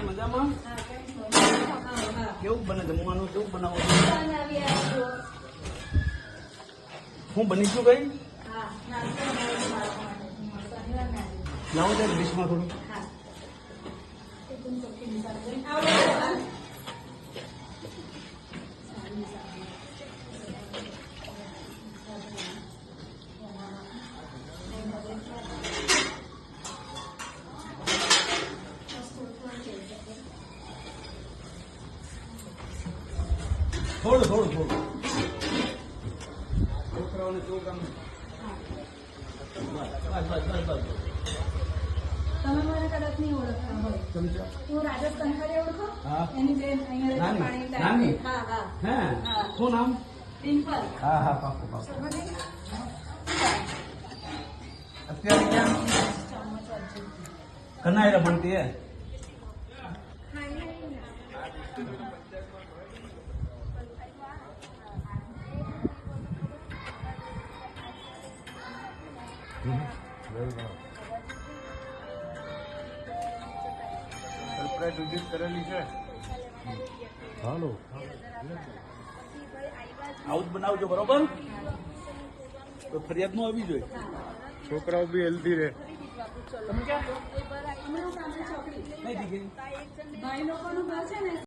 મજામાં કેવું બને જમવાનું? કેવું બનાવો? હું બનીશું કઈ લાવો ત્યારે ડીશમાં થોડું. થોડું થોડું થોડું છોકરાઓને કેવું કામ. તમે મને કદાચ નહીં ઓળખતા હોય. હું રાજેશ કંઠારી ઓળખો? એની બેન અહીંયા પાણી. હા હા હે શું નામ? ડિમ્પલ. હા હા પાકું પાકું. અત્યારે ક્યાં કનાયરા બનતી હે? વિઝિટ કરેલી છે. હાલો આવું જ બનાવજો બરોબર. તો ફરિયાદ નો આવી જોઈએ. છોકરાઓ બી હેલ્ધી રહે. તમે ક્યાં છો? નહીં દીકરી. ભાઈ લોકોનું ઘર છે ને